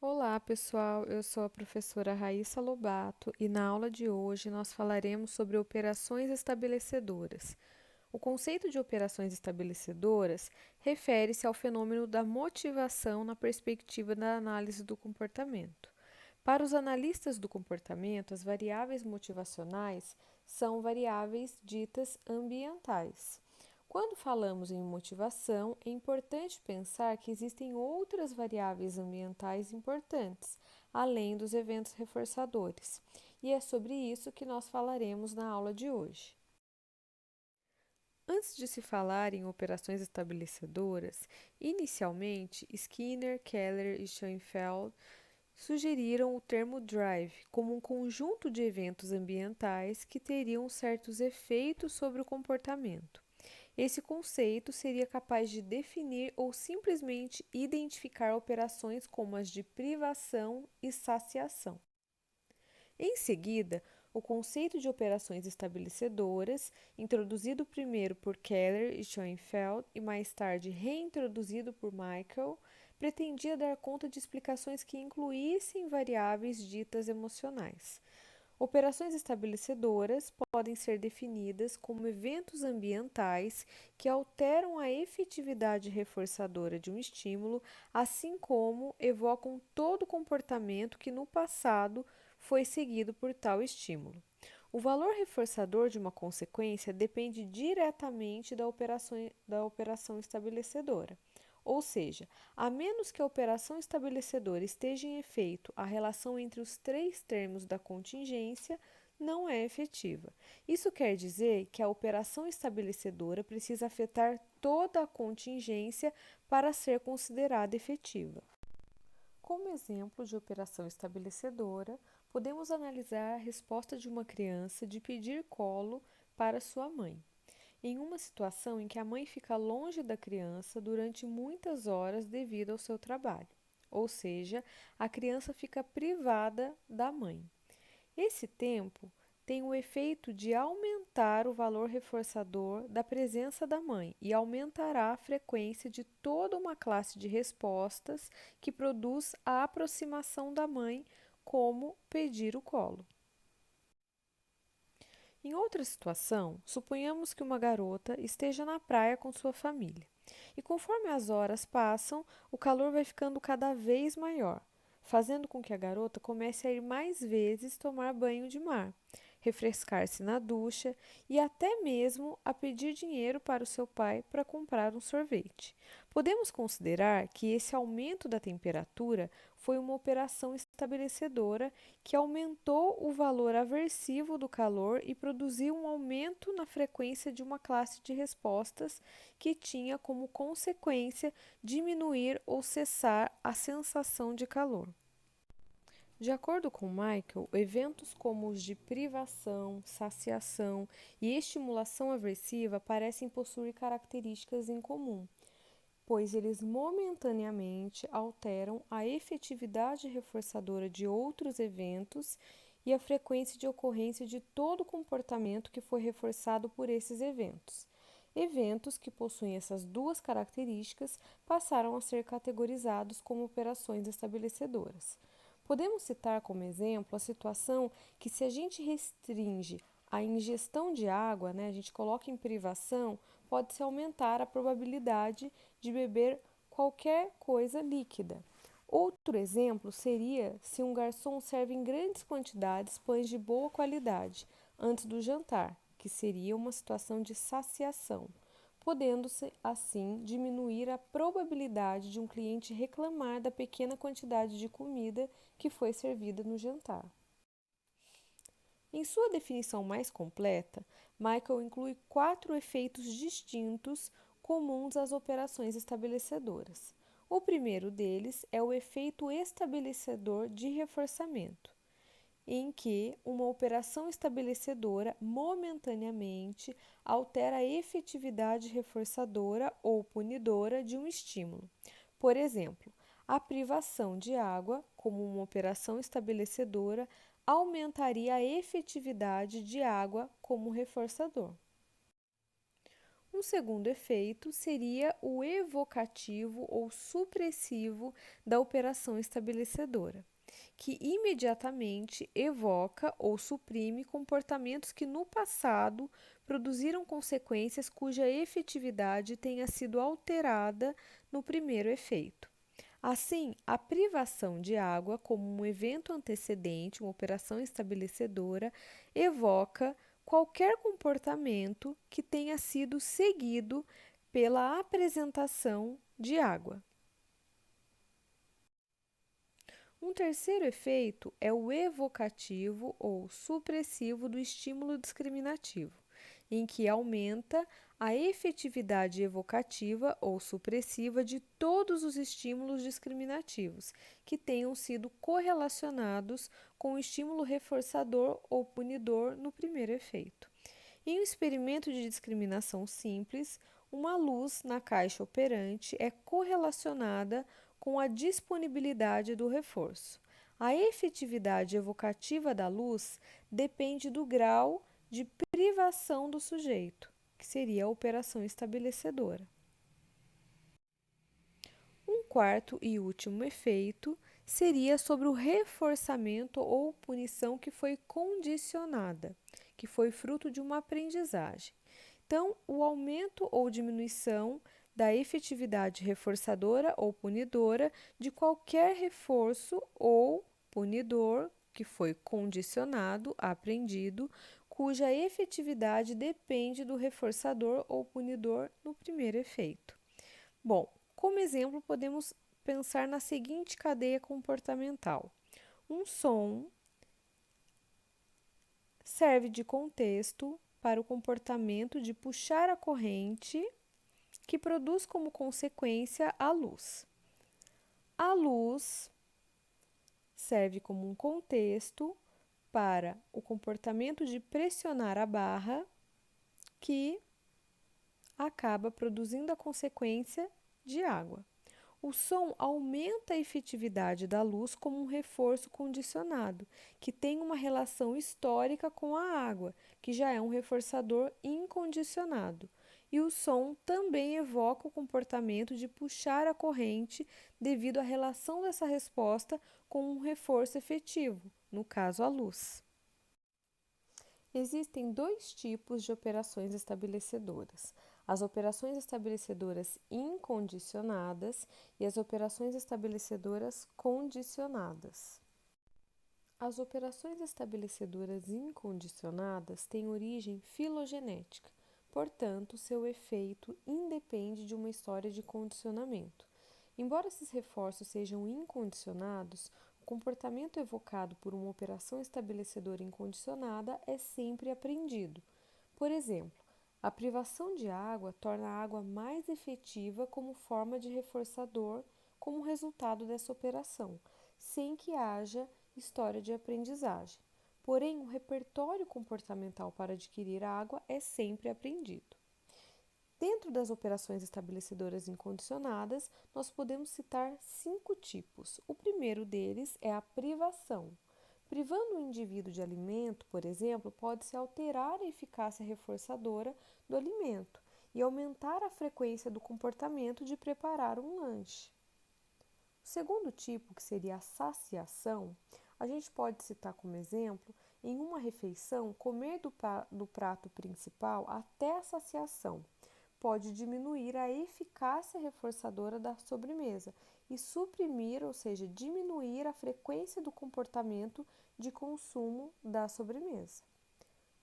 Olá, pessoal. Eu sou a professora Raíssa Lobato e na aula de hoje nós falaremos sobre operações estabelecedoras. O conceito de operações estabelecedoras refere-se ao fenômeno da motivação na perspectiva da análise do comportamento. Para os analistas do comportamento, as variáveis motivacionais são variáveis ditas ambientais. Quando falamos em motivação, é importante pensar que existem outras variáveis ambientais importantes, além dos eventos reforçadores, e é sobre isso que nós falaremos na aula de hoje. Antes de se falar em operações estabelecedoras, inicialmente Skinner, Keller e Schoenfeld sugeriram o termo drive como um conjunto de eventos ambientais que teriam certos efeitos sobre o comportamento. Esse conceito seria capaz de definir ou simplesmente identificar operações como as de privação e saciação. Em seguida, o conceito de operações estabelecedoras, introduzido primeiro por Keller e Schoenfeld e mais tarde reintroduzido por Michael, pretendia dar conta de explicações que incluíssem variáveis ditas emocionais. Operações estabelecedoras podem ser definidas como eventos ambientais que alteram a efetividade reforçadora de um estímulo, assim como evocam todo comportamento que no passado foi seguido por tal estímulo. O valor reforçador de uma consequência depende diretamente da operação estabelecedora. Ou seja, a menos que a operação estabelecedora esteja em efeito, a relação entre os três termos da contingência não é efetiva. Isso quer dizer que a operação estabelecedora precisa afetar toda a contingência para ser considerada efetiva. Como exemplo de operação estabelecedora, podemos analisar a resposta de uma criança de pedir colo para sua mãe em uma situação em que a mãe fica longe da criança durante muitas horas devido ao seu trabalho, ou seja, a criança fica privada da mãe. Esse tempo tem o efeito de aumentar o valor reforçador da presença da mãe e aumentará a frequência de toda uma classe de respostas que produz a aproximação da mãe, como pedir o colo. Em outra situação, suponhamos que uma garota esteja na praia com sua família. E conforme as horas passam, o calor vai ficando cada vez maior, fazendo com que a garota comece a ir mais vezes tomar banho de mar, refrescar-se na ducha e até mesmo a pedir dinheiro para o seu pai para comprar um sorvete. Podemos considerar que esse aumento da temperatura foi uma operação estabelecedora que aumentou o valor aversivo do calor e produziu um aumento na frequência de uma classe de respostas que tinha como consequência diminuir ou cessar a sensação de calor. De acordo com Michael, eventos como os de privação, saciação e estimulação aversiva parecem possuir características em comum, pois eles momentaneamente alteram a efetividade reforçadora de outros eventos e a frequência de ocorrência de todo o comportamento que foi reforçado por esses eventos. Eventos que possuem essas duas características passaram a ser categorizados como operações estabelecedoras. Podemos citar como exemplo a situação que, se a gente restringe a ingestão de água, a gente coloca em privação, pode-se aumentar a probabilidade de beber qualquer coisa líquida. Outro exemplo seria se um garçom serve em grandes quantidades pães de boa qualidade antes do jantar, que seria uma situação de saciação, podendo-se assim diminuir a probabilidade de um cliente reclamar da pequena quantidade de comida que foi servida no jantar. Em sua definição mais completa, Michael inclui quatro efeitos distintos comuns às operações estabelecedoras. O primeiro deles é o efeito estabelecedor de reforçamento, em que uma operação estabelecedora momentaneamente altera a efetividade reforçadora ou punidora de um estímulo. Por exemplo, a privação de água, como uma operação estabelecedora, aumentaria a efetividade de água como reforçador. Um segundo efeito seria o evocativo ou supressivo da operação estabelecedora, que imediatamente evoca ou suprime comportamentos que no passado produziram consequências cuja efetividade tenha sido alterada no primeiro efeito. Assim, a privação de água, como um evento antecedente, uma operação estabelecedora, evoca qualquer comportamento que tenha sido seguido pela apresentação de água. Um terceiro efeito é o evocativo ou supressivo do estímulo discriminativo, em que aumenta a efetividade evocativa ou supressiva de todos os estímulos discriminativos que tenham sido correlacionados com o estímulo reforçador ou punidor no primeiro efeito. Em um experimento de discriminação simples, uma luz na caixa operante é correlacionada com a disponibilidade do reforço. A efetividade evocativa da luz depende do grau de privação do sujeito, que seria a operação estabelecedora. Um quarto e último efeito seria sobre o reforçamento ou punição que foi condicionada, que foi fruto de uma aprendizagem. Então, o aumento ou diminuição da efetividade reforçadora ou punidora de qualquer reforço ou punidor que foi condicionado, aprendido, cuja efetividade depende do reforçador ou punidor no primeiro efeito. Bom, como exemplo, podemos pensar na seguinte cadeia comportamental: um som serve de contexto para o comportamento de puxar a corrente, que produz como consequência a luz. A luz serve como um contexto para o comportamento de pressionar a barra, que acaba produzindo a consequência de água. O som aumenta a efetividade da luz como um reforço condicionado, que tem uma relação histórica com a água, que já é um reforçador incondicionado. E o som também evoca o comportamento de puxar a corrente devido à relação dessa resposta com um reforço efetivo, no caso a luz. Existem dois tipos de operações estabelecedoras: as operações estabelecedoras incondicionadas e as operações estabelecedoras condicionadas. As operações estabelecedoras incondicionadas têm origem filogenética, portanto, seu efeito independe de uma história de condicionamento. Embora esses reforços sejam incondicionados, o comportamento evocado por uma operação estabelecedora incondicionada é sempre aprendido. Por exemplo, a privação de água torna a água mais efetiva como forma de reforçador como resultado dessa operação, sem que haja história de aprendizagem. Porém, o repertório comportamental para adquirir água é sempre aprendido. Dentro das operações estabelecedoras incondicionadas, nós podemos citar 5 tipos. O primeiro deles é a privação. Privando o indivíduo de alimento, por exemplo, pode-se alterar a eficácia reforçadora do alimento e aumentar a frequência do comportamento de preparar um lanche. O segundo tipo, que seria a saciação, a gente pode citar como exemplo, em uma refeição, comer do prato principal até a saciação pode diminuir a eficácia reforçadora da sobremesa e suprimir, ou seja, diminuir a frequência do comportamento de consumo da sobremesa.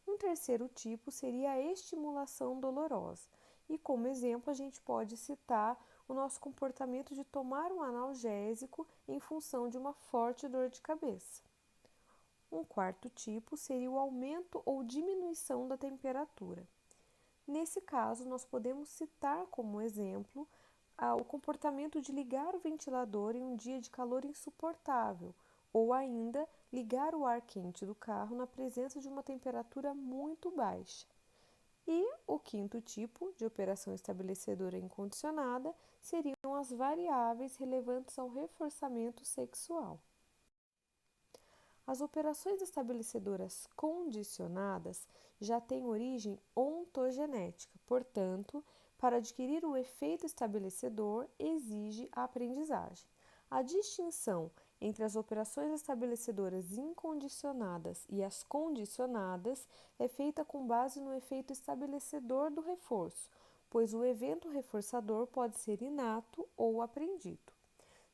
Um terceiro tipo seria a estimulação dolorosa, e como exemplo a gente pode citar o nosso comportamento de tomar um analgésico em função de uma forte dor de cabeça. Um quarto tipo seria o aumento ou diminuição da temperatura. Nesse caso, nós podemos citar como exemplo o comportamento de ligar o ventilador em um dia de calor insuportável, ou ainda ligar o ar quente do carro na presença de uma temperatura muito baixa. E o quinto tipo de operação estabelecedora incondicionada seriam as variáveis relevantes ao reforçamento sexual. As operações estabelecedoras condicionadas já têm origem ontogenética, portanto, para adquirir o efeito estabelecedor exige a aprendizagem. A distinção entre as operações estabelecedoras incondicionadas e as condicionadas é feita com base no efeito estabelecedor do reforço, pois o evento reforçador pode ser inato ou aprendido.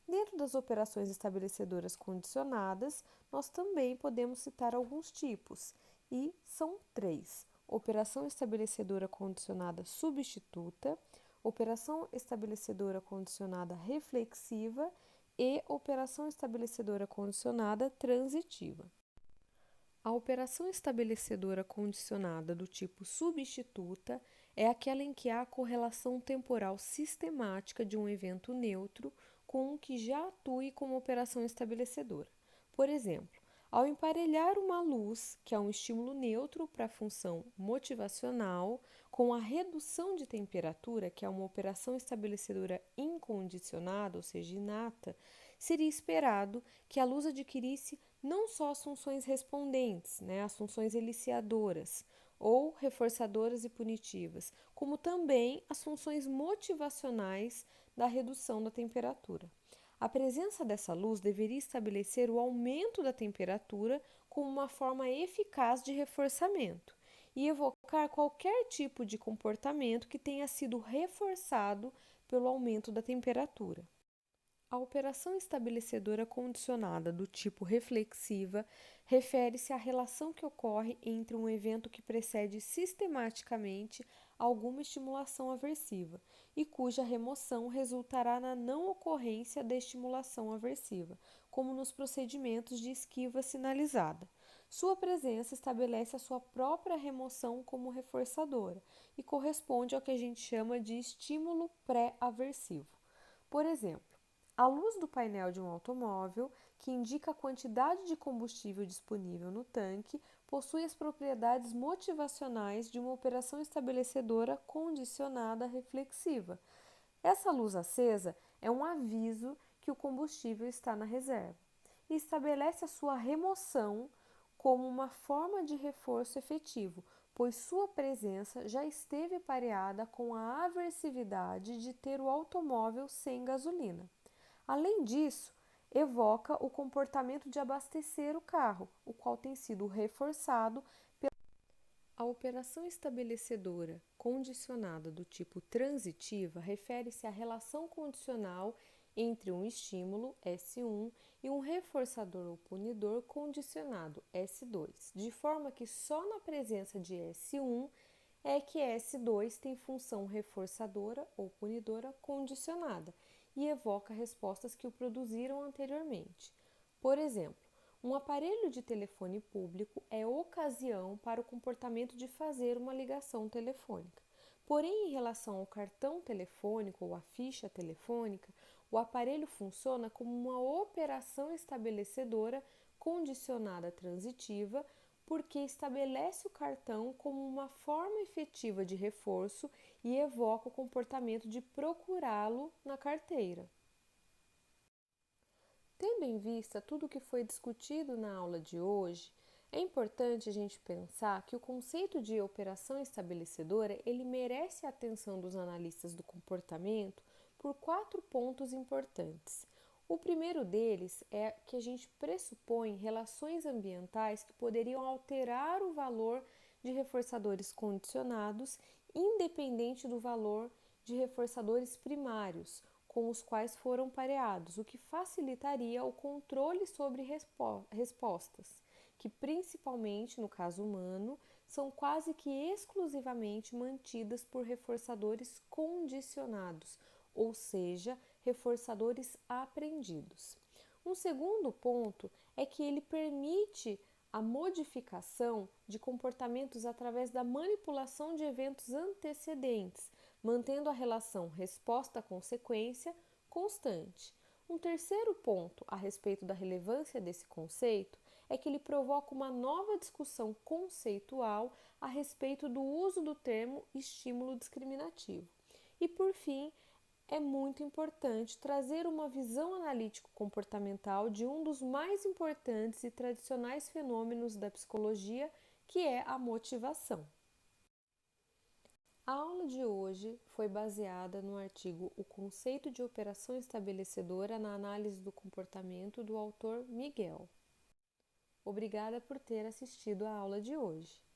Dentro das operações estabelecedoras condicionadas, nós também podemos citar alguns tipos, e são três: operação estabelecedora condicionada substituta, operação estabelecedora condicionada reflexiva e operação estabelecedora condicionada transitiva. A operação estabelecedora condicionada do tipo substituta é aquela em que há a correlação temporal sistemática de um evento neutro com um que já atue como operação estabelecedora. Por exemplo, ao emparelhar uma luz, que é um estímulo neutro para a função motivacional, com a redução de temperatura, que é uma operação estabelecedora incondicionada, ou seja, inata, seria esperado que a luz adquirisse não só as funções respondentes, as funções eliciadoras ou reforçadoras e punitivas, como também as funções motivacionais da redução da temperatura. A presença dessa luz deveria estabelecer o aumento da temperatura como uma forma eficaz de reforçamento e evocar qualquer tipo de comportamento que tenha sido reforçado pelo aumento da temperatura. A operação estabelecedora condicionada do tipo reflexiva refere-se à relação que ocorre entre um evento que precede sistematicamente alguma estimulação aversiva e cuja remoção resultará na não ocorrência da estimulação aversiva, como nos procedimentos de esquiva sinalizada. Sua presença estabelece a sua própria remoção como reforçadora e corresponde ao que a gente chama de estímulo pré-aversivo. Por exemplo, a luz do painel de um automóvel, que indica a quantidade de combustível disponível no tanque, possui as propriedades motivacionais de uma operação estabelecedora condicionada reflexiva. Essa luz acesa é um aviso que o combustível está na reserva e estabelece a sua remoção como uma forma de reforço efetivo, pois sua presença já esteve pareada com a aversividade de ter o automóvel sem gasolina. Além disso, evoca o comportamento de abastecer o carro, o qual tem sido reforçado pela. A operação estabelecedora condicionada do tipo transitiva refere-se à relação condicional entre um estímulo, S1, e um reforçador ou punidor condicionado, S2, de forma que só na presença de S1 é que S2 tem função reforçadora ou punidora condicionada e evoca respostas que o produziram anteriormente. Por exemplo, um aparelho de telefone público é ocasião para o comportamento de fazer uma ligação telefônica. Porém, em relação ao cartão telefônico ou à ficha telefônica, o aparelho funciona como uma operação estabelecedora condicionada transitiva, porque estabelece o cartão como uma forma efetiva de reforço e evoca o comportamento de procurá-lo na carteira. Tendo em vista tudo o que foi discutido na aula de hoje, é importante a gente pensar que o conceito de operação estabelecedora ele merece a atenção dos analistas do comportamento por 4 pontos importantes. O primeiro deles é que a gente pressupõe relações ambientais que poderiam alterar o valor de reforçadores condicionados, independente do valor de reforçadores primários, com os quais foram pareados, o que facilitaria o controle sobre respostas, que principalmente no caso humano, são quase que exclusivamente mantidas por reforçadores condicionados, ou seja, reforçadores aprendidos. Um segundo ponto é que ele permite a modificação de comportamentos através da manipulação de eventos antecedentes, mantendo a relação resposta-consequência constante. Um terceiro ponto a respeito da relevância desse conceito é que ele provoca uma nova discussão conceitual a respeito do uso do termo estímulo discriminativo. E, por fim, é muito importante trazer uma visão analítico-comportamental de um dos mais importantes e tradicionais fenômenos da psicologia, que é a motivação. A aula de hoje foi baseada no artigo O Conceito de Operação Estabelecedora na Análise do Comportamento, do autor Miguel. Obrigada por ter assistido a aula de hoje.